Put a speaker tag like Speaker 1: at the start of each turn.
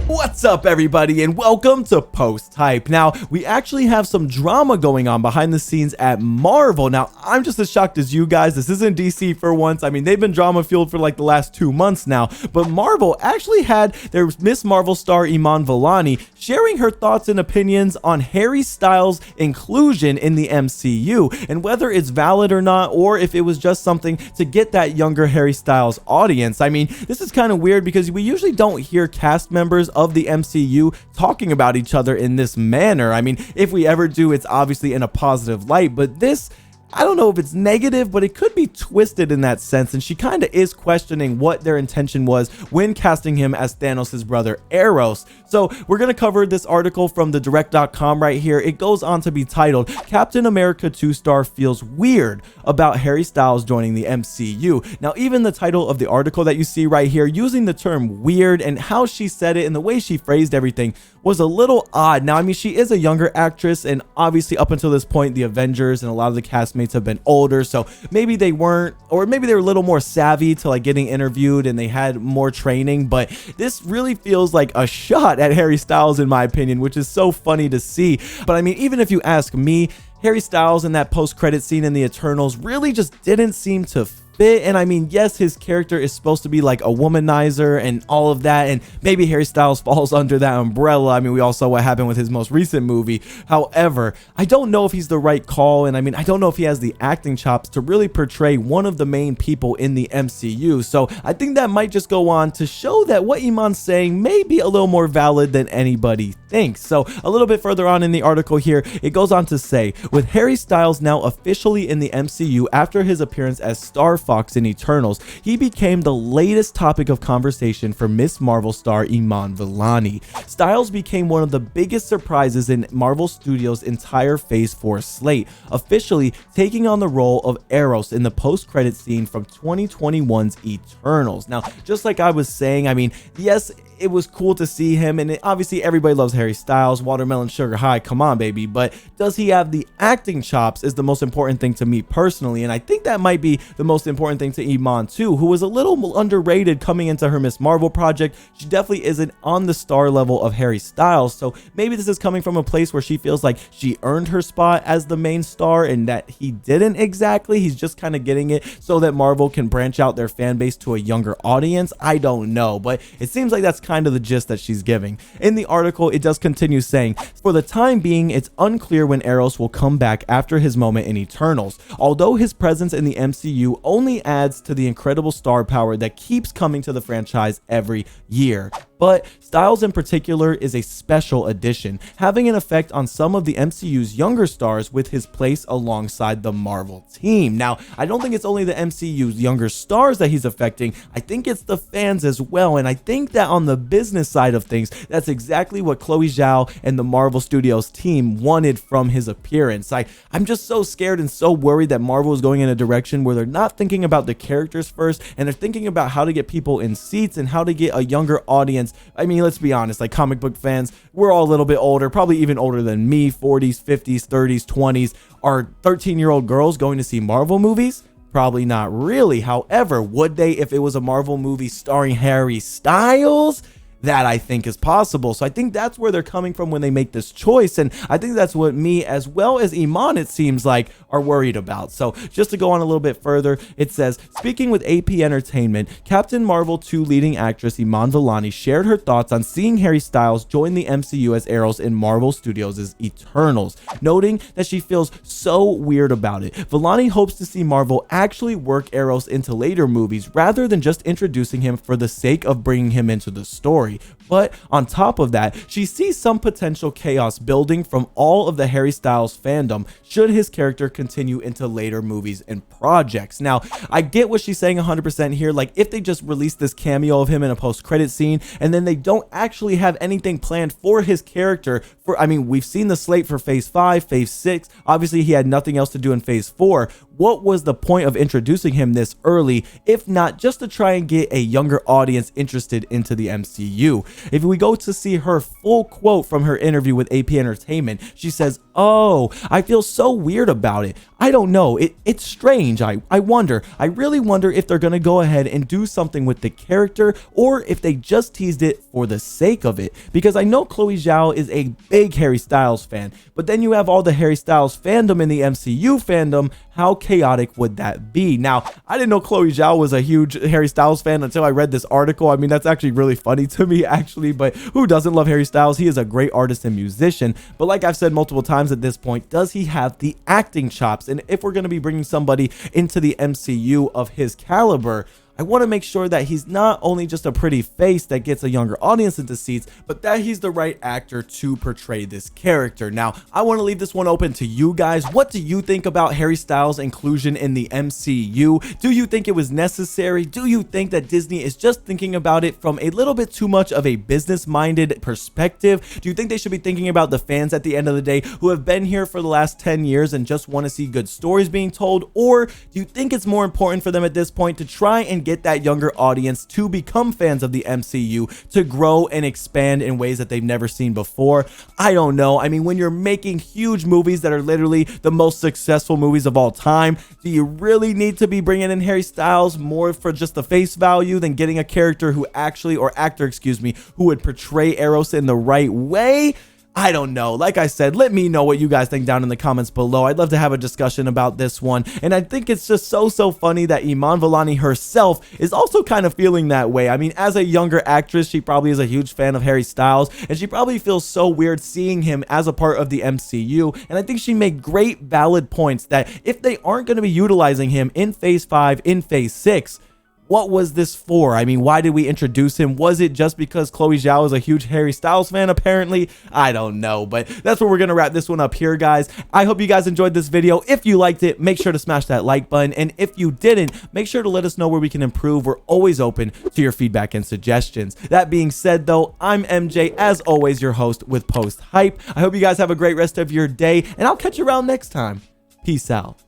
Speaker 1: What's up, everybody, and welcome to Post Hype. Now, we actually have some drama going on behind the scenes at Marvel. Now, I'm just as shocked as you guys. This isn't DC for once. I mean, they've been drama fueled for like the last 2 months now, but Marvel actually had their Miss Marvel star Iman Vellani sharing her thoughts and opinions on Harry Styles' inclusion in the MCU and whether it's valid or not, or if it was just something to get that younger Harry Styles audience. I mean, this is kind of weird because we usually don't hear cast members of the MCU talking about each other in this manner. I mean, if we ever do, it's obviously in a positive light, but this, I don't know if it's negative, but it could be twisted in that sense, and she kind of is questioning what their intention was when casting him as Thanos' brother Eros. So we're going to cover this article from the direct.com right here. It goes on to be titled, Captain America 2 star feels weird about Harry Styles joining the MCU. Now, even the title of the article that you see right here, using the term weird and how she said it and the way she phrased everything was a little odd. Now, I mean, she is a younger actress, and obviously up until this point, the Avengers and a lot of the castmates have been older, so maybe they weren't, or maybe they were a little more savvy to like getting interviewed and they had more training, but this really feels like a shot at Harry Styles in my opinion, which is so funny to see. But I mean, even if you ask me, Harry Styles in that post-credit scene in the Eternals really just didn't seem to fit. And I mean, yes, his character is supposed to be like a womanizer and all of that, and maybe Harry Styles falls under that umbrella. I mean, we all saw what happened with his most recent movie. However, I don't know if he's the right call, and I mean, I don't know if he has the acting chops to really portray one of the main people in the MCU. So I think that might just go on to show that what Iman's saying may be a little more valid than anybody thinks. So a little bit further on in the article here, it goes on to say, with Harry Styles now officially in the MCU after his appearance as Star Fox in Eternals, he became the latest topic of conversation for Miss Marvel star Iman Vellani. Styles became one of the biggest surprises in Marvel Studios' entire Phase 4 slate, officially taking on the role of Eros in the post-credit scene from 2021's Eternals. Now, just like I was saying, I mean, yes, it was cool to see him, and obviously everybody loves Harry Styles, Watermelon Sugar High, come on baby, but does he have the acting chops is the most important thing to me personally, and I think that might be the most important thing to Iman too, who was a little underrated coming into her Miss Marvel project. She definitely isn't on the star level of Harry Styles, so maybe this is coming from a place where she feels like she earned her spot as the main star and that he didn't exactly. He's just kind of getting it so that Marvel can branch out their fan base to a younger audience. I don't know, but it seems like that's kind of the gist that she's giving. In the article, it does continue saying, for the time being, it's unclear when Eros will come back after his moment in Eternals, although his presence in the MCU only adds to the incredible star power that keeps coming to the franchise every year. But Styles in particular is a special addition, having an effect on some of the MCU's younger stars with his place alongside the Marvel team. Now, I don't think it's only the MCU's younger stars that he's affecting, I think it's the fans as well, and I think that on the business side of things, that's exactly what Chloe Zhao and the Marvel Studios team wanted from his appearance. I'm just so scared and so worried that Marvel is going in a direction where they're not thinking about the characters first, and they're thinking about how to get people in seats and how to get a younger audience. I mean, let's be honest, like comic book fans, we're all a little bit older, probably even older than me, 40s, 50s, 30s, 20s. Are 13-year-old girls going to see Marvel movies? Probably not really. However, would they if it was a Marvel movie starring Harry Styles? That I think is possible. So I think that's where they're coming from when they make this choice, and I think that's what me as well as Iman, it seems like, are worried about. So just to go on a little bit further, it says, speaking with AP Entertainment, Captain Marvel 2 leading actress Iman Vellani shared her thoughts on seeing Harry Styles join the MCU as Eros in Marvel Studios' Eternals, noting that she feels so weird about it. Vellani hopes to see Marvel actually work Eros into later movies rather than just introducing him for the sake of bringing him into the story. But on top of that, she sees some potential chaos building from all of the Harry Styles fandom should his character continue into later movies and projects. Now, I get what she's saying 100% here. Like, if they just release this cameo of him in a post-credit scene and then they don't actually have anything planned for his character for, I mean, we've seen the slate for Phase 5, Phase 6. Obviously, he had nothing else to do in Phase 4. what was the point of introducing him this early, if not just to try and get a younger audience interested into the MCU? If we go to see her full quote from her interview with AP Entertainment, she says, "Oh, I feel so weird about it. I don't know. It's strange. I really wonder if they're gonna go ahead and do something with the character, or if they just teased it for the sake of it. Because I know Chloe Zhao is a big Harry Styles fan, but then you have all the Harry Styles fandom in the MCU fandom. How chaotic would that be?" Now, I didn't know Chloe Zhao was a huge Harry Styles fan until I read this article. I mean, that's actually really funny to me, actually, but who doesn't love Harry Styles? He is a great artist and musician, but like I've said multiple times at this point, does he have the acting chops? And if we're going to be bringing somebody into the MCU of his caliber, I want to make sure that he's not only just a pretty face that gets a younger audience into seats, but that he's the right actor to portray this character. Now, I want to leave this one open to you guys. What do you think about Harry Styles' inclusion in the MCU? Do you think it was necessary? Do you think that Disney is just thinking about it from a little bit too much of a business-minded perspective? Do you think they should be thinking about the fans at the end of the day who have been here for the last 10 years and just want to see good stories being told? Or do you think it's more important for them at this point to try and get that younger audience to become fans of the MCU, to grow and expand in ways that they've never seen before? I don't know. I mean, when you're making huge movies that are literally the most successful movies of all time, do you really need to be bringing in Harry Styles more for just the face value than getting a character who actually, or actor, excuse me, who would portray Eros in the right way? I don't know. Like I said, let me know what you guys think down in the comments below. I'd love to have a discussion about this one. And I think it's just so funny that Iman Vellani herself is also kind of feeling that way. I mean, as a younger actress, she probably is a huge fan of Harry Styles, and she probably feels so weird seeing him as a part of the MCU. And I think she made great valid points that if they aren't going to be utilizing him in Phase 5, in Phase 6, what was this for? I mean, why did we introduce him? Was it just because Chloe Zhao is a huge Harry Styles fan, apparently? I don't know, but that's where we're going to wrap this one up here, guys. I hope you guys enjoyed this video. If you liked it, make sure to smash that like button. And if you didn't, make sure to let us know where we can improve. We're always open to your feedback and suggestions. That being said, though, I'm MJ, as always, your host with Post Hype. I hope you guys have a great rest of your day, and I'll catch you around next time. Peace out.